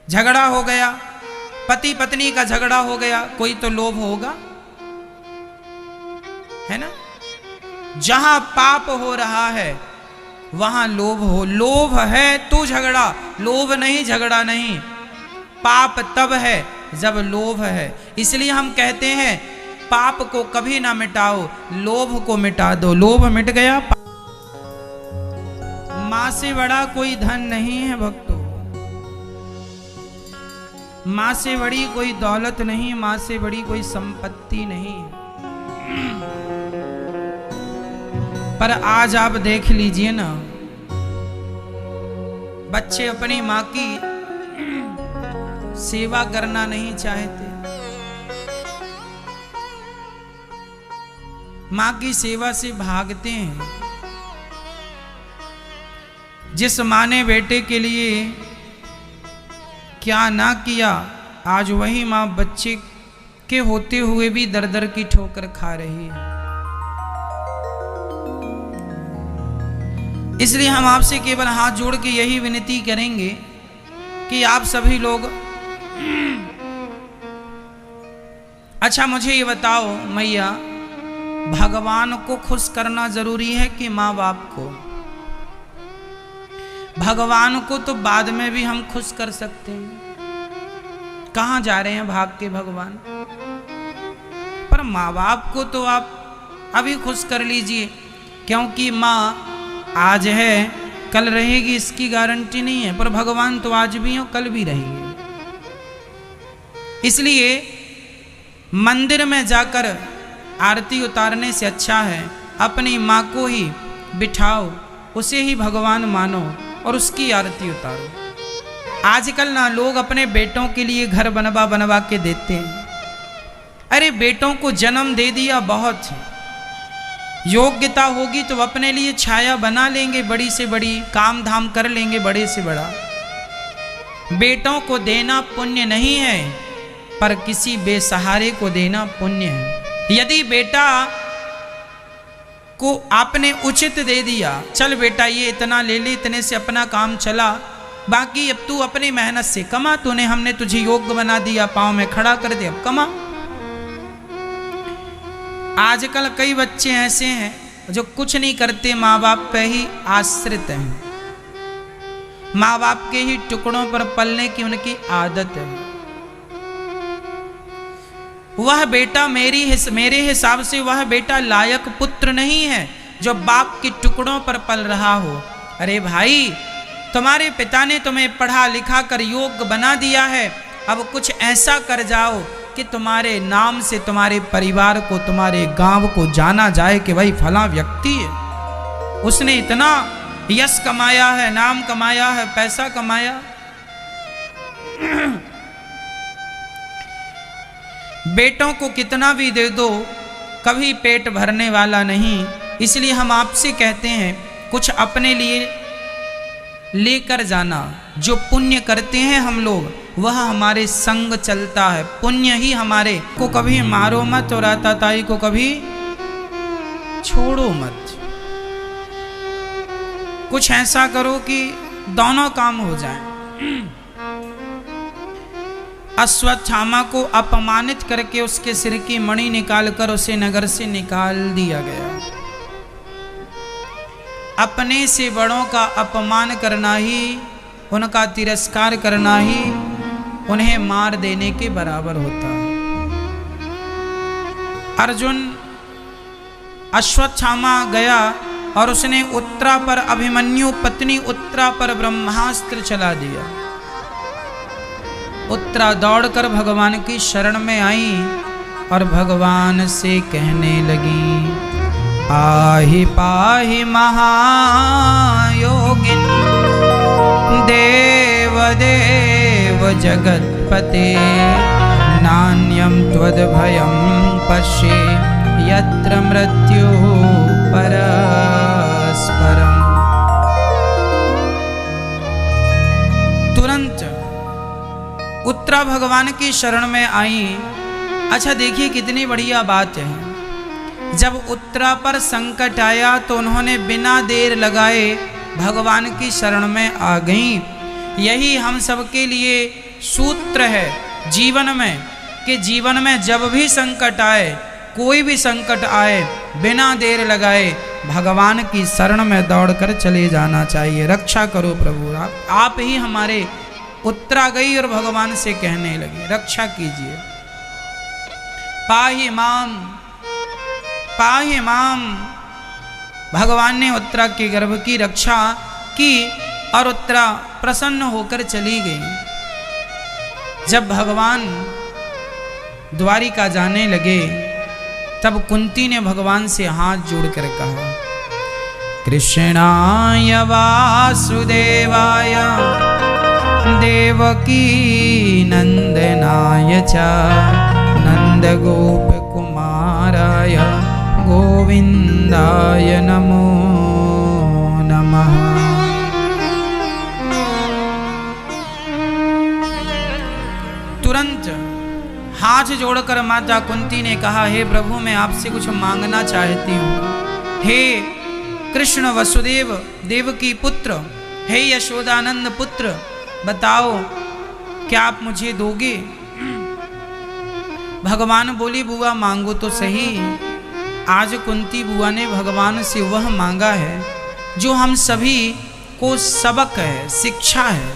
झगड़ा हो गया, पति पत्नी का झगड़ा हो गया, कोई तो लोभ होगा, है ना। जहां पाप हो रहा है वहां लोभ हो। लोभ है तो झगड़ा, लोभ नहीं झगड़ा नहीं। पाप तब है जब लोभ है। इसलिए हम कहते हैं पाप को कभी ना मिटाओ, लोभ को मिटा दो। लोभ मिट गया, मां से बड़ा कोई धन नहीं है भक्तों, मां से बड़ी कोई दौलत नहीं, मां से बड़ी कोई संपत्ति नहीं है। पर आज आप देख लीजिए ना, बच्चे अपनी मां की सेवा करना नहीं चाहते, मां की सेवा से भागते हैं। जिस मां ने बेटे के लिए क्या ना किया, आज वही मां बच्चे के होते हुए भी दर दर की ठोकर खा रही है। इसलिए हम आपसे केवल हाथ जोड़ के यही विनती करेंगे कि आप सभी लोग, अच्छा मुझे ये बताओ मैया, भगवान को खुश करना जरूरी है कि माँ बाप को? भगवान को तो बाद में भी हम खुश कर सकते हैं। कहाँ जा रहे हैं भाग के भगवान? पर माँ बाप को तो आप अभी खुश कर लीजिए, क्योंकि माँ आज है कल रहेगी इसकी गारंटी नहीं है, पर भगवान तो आज भी हो कल भी रहेंगे। इसलिए मंदिर में जाकर आरती उतारने से अच्छा है अपनी माँ को ही बिठाओ, उसे ही भगवान मानो और उसकी आरती उतारो। आजकल ना लोग अपने बेटों के लिए घर बनवा बनवा के देते हैं। अरे बेटों को जन्म दे दिया, बहुत है, योग्यता होगी तो अपने लिए छाया बना लेंगे, बड़ी से बड़ी काम धाम कर लेंगे, बड़े से बड़ा। बेटों को देना पुण्य नहीं है, पर किसी बेसहारे को देना पुण्य है। यदि बेटा को आपने उचित दे दिया, चल बेटा ये इतना ले ले, इतने से अपना काम चला, बाकी अब तू अपनी मेहनत से कमा, तूने हमने तुझे योग्य बना दिया, पांव में खड़ा कर दे, अब कमा। आजकल कई बच्चे ऐसे हैं जो कुछ नहीं करते, माँ बाप पे ही आश्रित हैं, माँ बाप के ही टुकड़ों पर पलने की उनकी आदत है। वह बेटा मेरे हिसाब से वह बेटा लायक पुत्र नहीं है जो बाप के टुकड़ों पर पल रहा हो। अरे भाई, तुम्हारे पिता ने तुम्हें पढ़ा लिखा कर योग्य बना दिया है, अब कुछ ऐसा कर जाओ कि तुम्हारे नाम से तुम्हारे परिवार को, तुम्हारे गांव को जाना जाए कि भाई फला व्यक्ति है, उसने इतना यश कमाया है, नाम कमाया है, पैसा कमाया। बेटों को कितना भी दे दो कभी पेट भरने वाला नहीं। इसलिए हम आपसे कहते हैं कुछ अपने लिए लेकर जाना। जो पुण्य करते हैं हम लोग, वह हमारे संग चलता है, पुण्य ही हमारे को कभी मारो मत और आताताई को कभी छोड़ो मत। कुछ ऐसा करो कि दोनों काम हो जाएं। अश्वत्थामा को अपमानित करके उसके सिर की मणि निकालकर उसे नगर से निकाल दिया गया। अपने से बड़ों का अपमान करना ही, उनका तिरस्कार करना ही उन्हें मार देने के बराबर होता है। अर्जुन अश्वत्थामा गया और उसने उत्तरा पर, अभिमन्यु पत्नी उत्तरा पर ब्रह्मास्त्र चला दिया। उत्तरा दौड़कर भगवान की शरण में आई और भगवान से कहने लगी, पाहि पाहि महायोगिन देव देव त्वमेव जगत्पते नान्यं त्वद्भयं पश्ये यत्र मृत्युः परस्परम्। तुरंत उत्तरा भगवान की शरण में आई। अच्छा देखिए कितनी बढ़िया बात है। जब उत्तरा पर संकट आया तो उन्होंने बिना देर लगाए भगवान की शरण में आ गईं। यही हम सबके लिए सूत्र है जीवन में, कि जीवन में जब भी संकट आए, कोई भी संकट आए, बिना देर लगाए भगवान की शरण में दौड़कर चले जाना चाहिए। रक्षा करो प्रभु, आप ही हमारे। उत्तरा गई और भगवान से कहने लगी रक्षा कीजिए, पाहि माम पाहि माम। भगवान ने उत्तरा के गर्भ की रक्षा की और उत्तरा प्रसन्न होकर चली गई। जब भगवान द्वारिका जाने लगे तब कुंती ने भगवान से हाथ जोड़कर कहा, कृष्णाय वासुदेवाय देवकी नंदनाय च नंद गोप कुमाराय गोविंदाय नमो नमः। तुरंत हाथ जोड़कर माता कुंती ने कहा, हे प्रभु मैं आपसे कुछ मांगना चाहती हूँ। हे कृष्ण वसुदेव देवकी पुत्र, हे यशोदानंद पुत्र, बताओ क्या आप मुझे दोगे? भगवान बोली, बुआ मांगो तो सही। आज कुंती बुआ ने भगवान से वह मांगा है जो हम सभी को सबक है, शिक्षा है।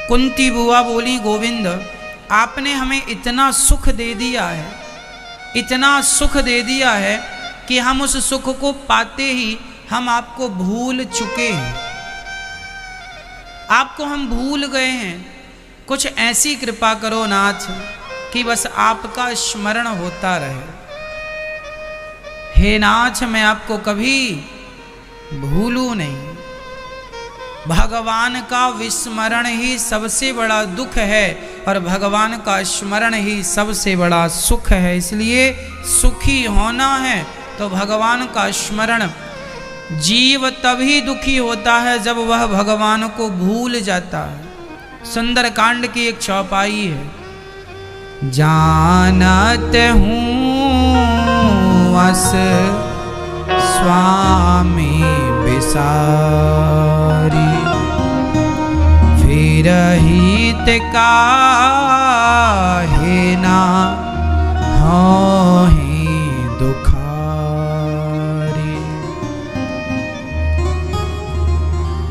कुंती बुआ बोली, गोविंद आपने हमें इतना सुख दे दिया है, इतना सुख दे दिया है कि हम उस सुख को पाते ही हम आपको भूल चुके हैं, आपको हम भूल गए हैं। कुछ ऐसी कृपा करो नाथ कि बस आपका स्मरण होता रहे। हे नाथ मैं आपको कभी भूलूं नहीं। भगवान का विस्मरण ही सबसे बड़ा दुख है और भगवान का स्मरण ही सबसे बड़ा सुख है। इसलिए सुखी होना है तो भगवान का स्मरण। जीव तभी दुखी होता है जब वह भगवान को भूल जाता है। सुंदर कांड की एक चौपाई है, जानत हूँ अस स्वामी बिसारी फिर हित काहे ना होहि दुखारी।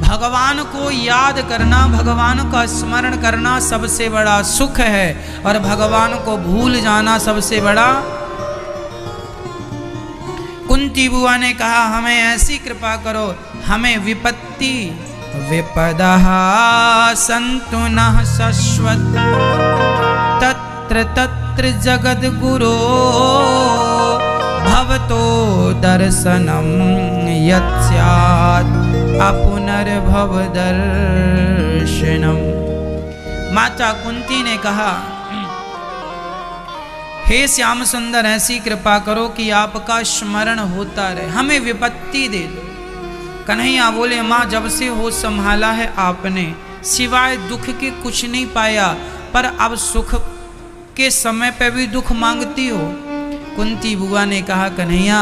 भगवान को याद करना, भगवान का स्मरण करना सबसे बड़ा सुख है और भगवान को भूल जाना सबसे बड़ा। कुंती बुआ ने कहा हमें ऐसी कृपा करो, हमें विपत्ति विपदः सन्तु नः शश्वत तत्र तत्र जगद्गुरो भवतो दर्शनं यत् स्यात् अपुनर्भव दर्शनम्। माता कुंती ने कहा, हे श्याम सुंदर ऐसी कृपा करो कि आपका स्मरण होता रहे, हमें विपत्ति दे दो। कन्हैया बोले, माँ जब से होश संभाला है आपने सिवाय दुख के कुछ नहीं पाया, पर अब सुख के समय पे भी दुख मांगती हो। कुंती बुआ ने कहा, कन्हैया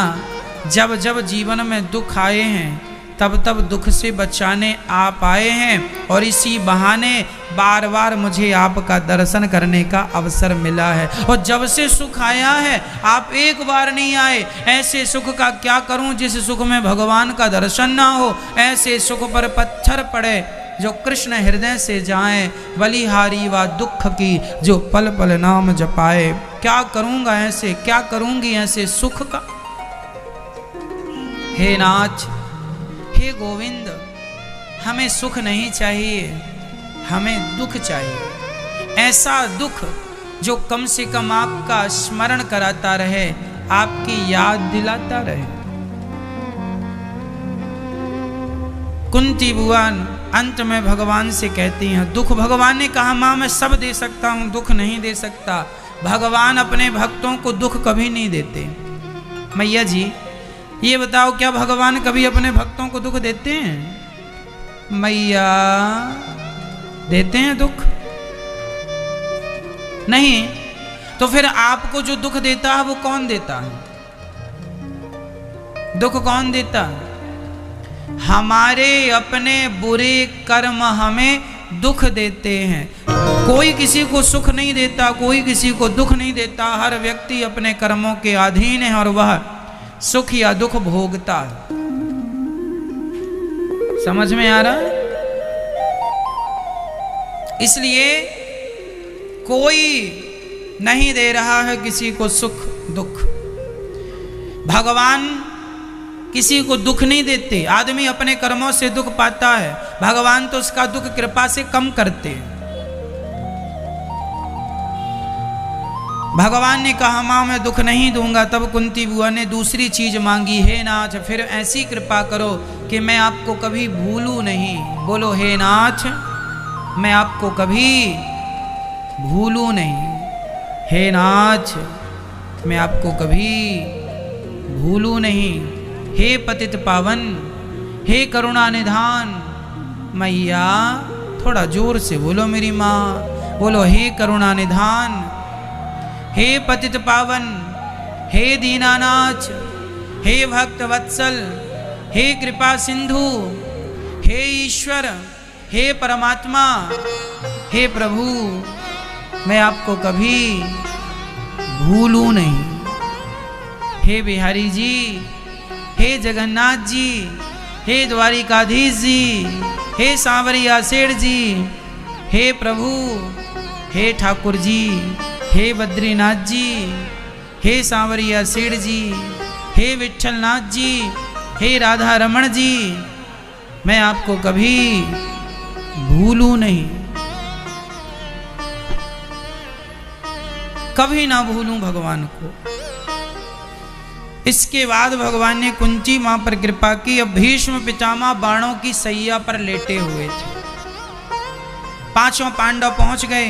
जब जब जीवन में दुख आए हैं तब तब दुख से बचाने आप आए हैं और इसी बहाने बार बार मुझे आपका दर्शन करने का अवसर मिला है। और जब से सुख आया है आप एक बार नहीं आए। ऐसे सुख का क्या करूं जिस सुख में भगवान का दर्शन ना हो। ऐसे सुख पर पत्थर पड़े जो कृष्ण हृदय से जाए, बलिहारी व दुख की जो पल पल नाम जपाए। क्या करूंगा ऐसे, क्या करूंगी ऐसे सुख का। हे नाथ, हे गोविंद, हमें सुख नहीं चाहिए, हमें दुख चाहिए। ऐसा दुख जो कम से कम आपका स्मरण कराता रहे, आपकी याद दिलाता रहे। कुंती बुआ अंत में भगवान से कहती हैं, दुख भगवान ने कहा माँ मैं सब दे सकता हूँ, दुख नहीं दे सकता। भगवान अपने भक्तों को दुख कभी नहीं देते। मैया जी ये बताओ क्या भगवान कभी अपने भक्तों को दुख देते हैं? मैया देते हैं दुख? नहीं। तो फिर आपको जो दुख देता है वो कौन देता है? दुख कौन देता है? हमारे अपने बुरे कर्म हमें दुख देते हैं। कोई किसी को सुख नहीं देता, कोई किसी को दुख नहीं देता। हर व्यक्ति अपने कर्मों के अधीन है और वह सुख या दुख भोगता है। समझ में आ रहा है? इसलिए कोई नहीं दे रहा है किसी को सुख दुख। भगवान किसी को दुख नहीं देते। आदमी अपने कर्मों से दुख पाता है, भगवान तो उसका दुख कृपा से कम करते हैं। भगवान ने कहा मां मैं दुख नहीं दूंगा। तब कुंती बुआ ने दूसरी चीज मांगी, हे नाथ फिर ऐसी कृपा करो कि मैं आपको कभी भूलूं नहीं। बोलो हे नाथ मैं आपको कभी भूलूं नहीं। हे नाथ मैं आपको कभी भूलूं नहीं। हे पतित पावन, हे करुणा निधान। मैया थोड़ा जोर से बोलो मेरी माँ, बोलो हे करुणा निधान, हे पतित पावन, हे दीनानाथ, हे भक्त वत्सल, हे कृपा सिंधु, हे ईश्वर, हे परमात्मा, हे प्रभु मैं आपको कभी भूलूं नहीं। हे बिहारी जी, हे जगन्नाथ जी, हे द्वारिकाधीश जी, हे सांवरिया सेठ जी, हे प्रभु, हे ठाकुर जी, हे बद्रीनाथ जी, हे सांवरिया सेठ जी, हे विठलनाथ जी, हे राधा रमण जी मैं आपको कभी भूलूं नहीं। कभी ना भूलूं भगवान को। इसके बाद भगवान ने कुंती मां पर कृपा की। अब भीष्म पितामह बाणों की सैया पर लेटे हुए थे। पांचों पांडव पहुंच गए।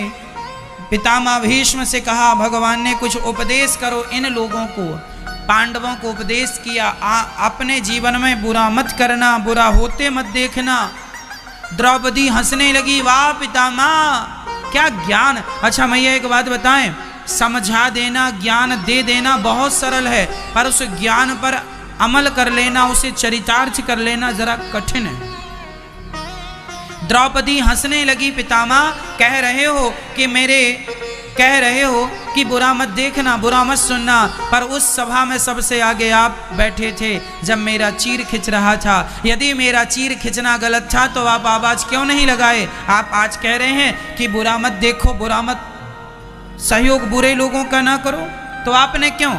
पितामह भीष्म से कहा भगवान ने कुछ उपदेश करो इन लोगों को। पांडवों को उपदेश किया, अपने जीवन में बुरा मत करना, बुरा होते मत देखना। द्रौपदी हंसने लगी, वाह पितामह क्या ज्ञान। अच्छा मैया एक बात बताएं, समझा देना ज्ञान दे देना बहुत सरल है, पर उस ज्ञान पर अमल कर लेना, उसे चरितार्थ कर लेना जरा कठिन है। द्रौपदी हंसने लगी, पितामह कह रहे हो कि बुरा मत देखना, बुरा मत सुनना, पर उस सभा में सबसे आगे आप बैठे थे जब मेरा चीर खिंच रहा था। यदि मेरा चीर खिंचना गलत था तो आप आवाज क्यों नहीं लगाए? आप आज कह रहे हैं कि बुरा मत देखो, बुरा मत सहयोग बुरे लोगों का ना करो, तो आपने क्यों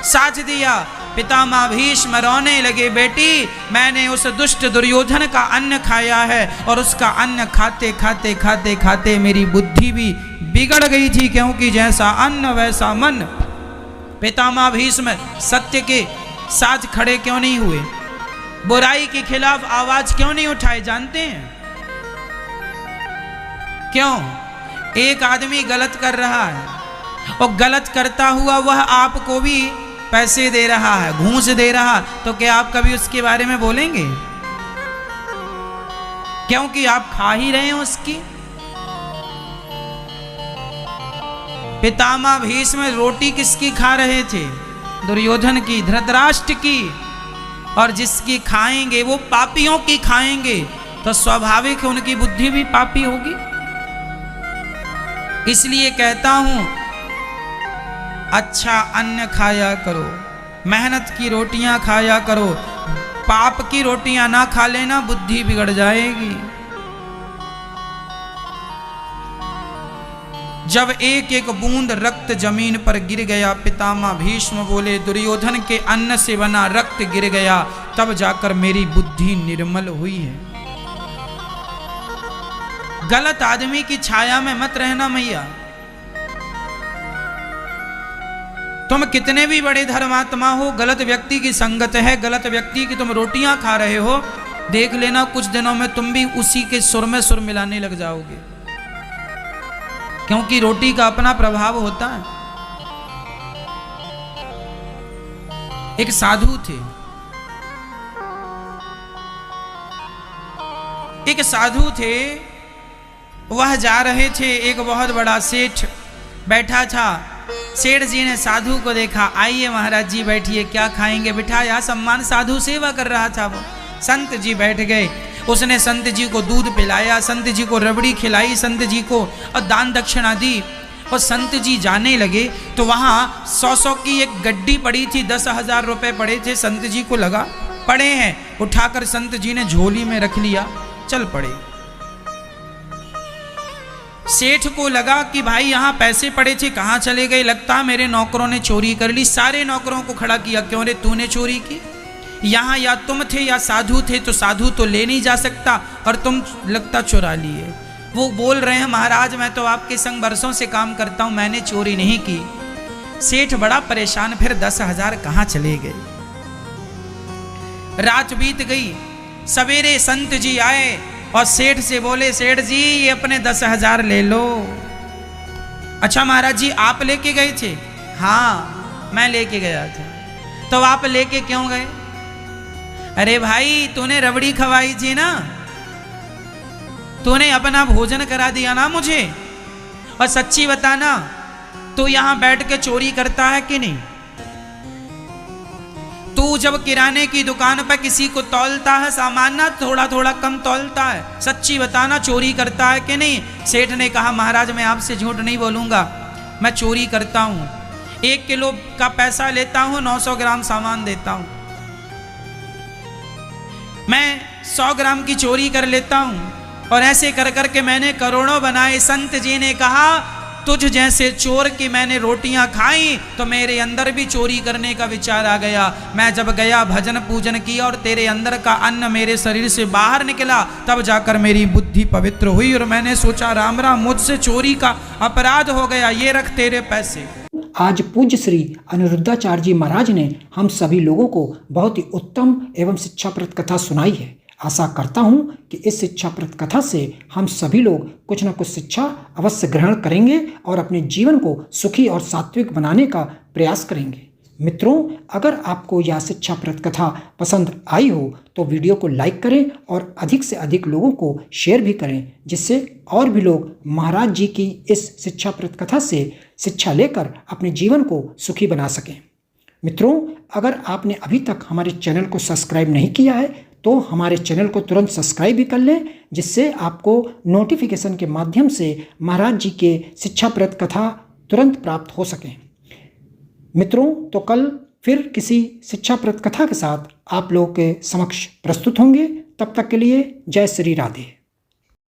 साथ दिया? पितामह भीष्म रोने लगे, बेटी मैंने उस दुष्ट दुर्योधन का अन्न खाया है और उसका अन्न खाते खाते खाते खाते मेरी बुद्धि भी बिगड़ गई थी, क्योंकि जैसा अन्न वैसा मन। पितामह भीष्म सत्य के साथ खड़े क्यों नहीं हुए? बुराई के खिलाफ आवाज क्यों नहीं उठाए? जानते हैं क्यों? एक आदमी गलत कर रहा है और गलत करता हुआ वह आपको भी पैसे दे रहा है, घूस दे रहा, तो क्या आप कभी उसके बारे में बोलेंगे? क्योंकि आप खा ही रहे हैं उसकी। पितामह भीष्म रोटी किसकी खा रहे थे? दुर्योधन की, धृतराष्ट्र की। और जिसकी खाएंगे वो पापियों की खाएंगे, तो स्वाभाविक है उनकी बुद्धि भी पापी होगी। इसलिए कहता हूं अच्छा अन्न खाया करो, मेहनत की रोटियां खाया करो, पाप की रोटियां ना खा लेना, बुद्धि बिगड़ जाएगी। जब एक एक बूंद रक्त जमीन पर गिर गया, पितामह भीष्म बोले दुर्योधन के अन्न से बना रक्त गिर गया, तब जाकर मेरी बुद्धि निर्मल हुई है। गलत आदमी की छाया में मत रहना मैया। तुम कितने भी बड़े धर्मात्मा हो, गलत व्यक्ति की संगत है, गलत व्यक्ति की तुम रोटियां खा रहे हो, देख लेना कुछ दिनों में तुम भी उसी के सुर में सुर मिलाने लग जाओगे, क्योंकि रोटी का अपना प्रभाव होता है। एक साधु थे, एक साधु थे, वह जा रहे थे, एक बहुत बड़ा सेठ बैठा था। सेठ जी ने साधु को देखा, आइए महाराज जी बैठिए, क्या खाएंगे, बिठाया, सम्मान, साधु सेवा कर रहा था वो। संत जी बैठ गए, उसने संत जी को दूध पिलाया, संत जी को रबड़ी खिलाई, संत जी को और दान दक्षिणा दी। और संत जी जाने लगे तो वहाँ 100 की एक गड्डी पड़ी थी, 10,000 रुपये पड़े थे। संत जी को लगा पड़े हैं, उठाकर संत जी ने झोली में रख लिया, चल पड़े। सेठ को लगा कि भाई यहाँ पैसे पड़े थे, कहाँ चले गए, लगता मेरे नौकरों ने चोरी कर ली। सारे नौकरों को खड़ा किया, क्यों रे तूने चोरी की? यहाँ या तुम थे या साधु थे, तो साधु तो ले नहीं जा सकता और तुम लगता चुरा लिए। वो बोल रहे हैं महाराज मैं तो आपके संग बरसों से काम करता हूँ, मैंने चोरी नहीं की। सेठ बड़ा परेशान, फिर 10,000 कहाँ चले गए। रात बीत गई, सवेरे संत जी आए और सेठ से बोले, सेठ जी ये अपने 10,000 ले लो। अच्छा महाराज जी आप लेके गए थे? हाँ मैं लेके गया था। तो आप लेके क्यों गए? अरे भाई तूने रबड़ी खवाई थी ना, तूने अपना भोजन करा दिया ना मुझे। और सच्ची बताना, तू यहां बैठ के चोरी करता है कि नहीं? तू जब किराने की दुकान पर किसी को तौलता है सामान ना, थोड़ा थोड़ा कम तौलता है, सच्ची बताना चोरी करता है कि नहीं? सेठ ने कहा महाराज मैं आपसे झूठ नहीं बोलूंगा, मैं चोरी करता हूं। 1 किलो का पैसा लेता हूं, 900 ग्राम सामान देता हूं। मैं 100 ग्राम की चोरी कर लेता हूं और ऐसे कर करके मैंने करोड़ों बनाए। संत जी ने कहा तुझ जैसे चोर की मैंने रोटियां खाई तो मेरे अंदर भी चोरी करने का विचार आ गया। मैं जब गया भजन पूजन किया और तेरे अंदर का अन्न मेरे शरीर से बाहर निकला, तब जाकर मेरी बुद्धि पवित्र हुई और मैंने सोचा राम राम मुझसे चोरी का अपराध हो गया, ये रख तेरे पैसे। आज पूज्य श्री अनिरुद्धाचार्य जी महाराज ने हम सभी लोगों को बहुत ही उत्तम एवं शिक्षाप्रद कथा सुनाई है। आशा करता हूं कि इस शिक्षाप्रद कथा से हम सभी लोग कुछ न कुछ शिक्षा अवश्य ग्रहण करेंगे और अपने जीवन को सुखी और सात्विक बनाने का प्रयास करेंगे। मित्रों, अगर आपको यह शिक्षाप्रद कथा पसंद आई हो तो वीडियो को लाइक करें और अधिक से अधिक लोगों को शेयर भी करें, जिससे और भी लोग महाराज जी की इस शिक्षाप्रद कथा से शिक्षा लेकर अपने जीवन को सुखी बना सकें। मित्रों, अगर आपने अभी तक हमारे चैनल को सब्सक्राइब नहीं किया है तो हमारे चैनल को तुरंत सब्सक्राइब भी कर लें, जिससे आपको नोटिफिकेशन के माध्यम से महाराज जी के शिक्षाप्रद कथा तुरंत प्राप्त हो सकें। मित्रों, तो कल फिर किसी शिक्षाप्रद कथा के साथ आप लोगों के समक्ष प्रस्तुत होंगे। तब तक के लिए जय श्री राधे।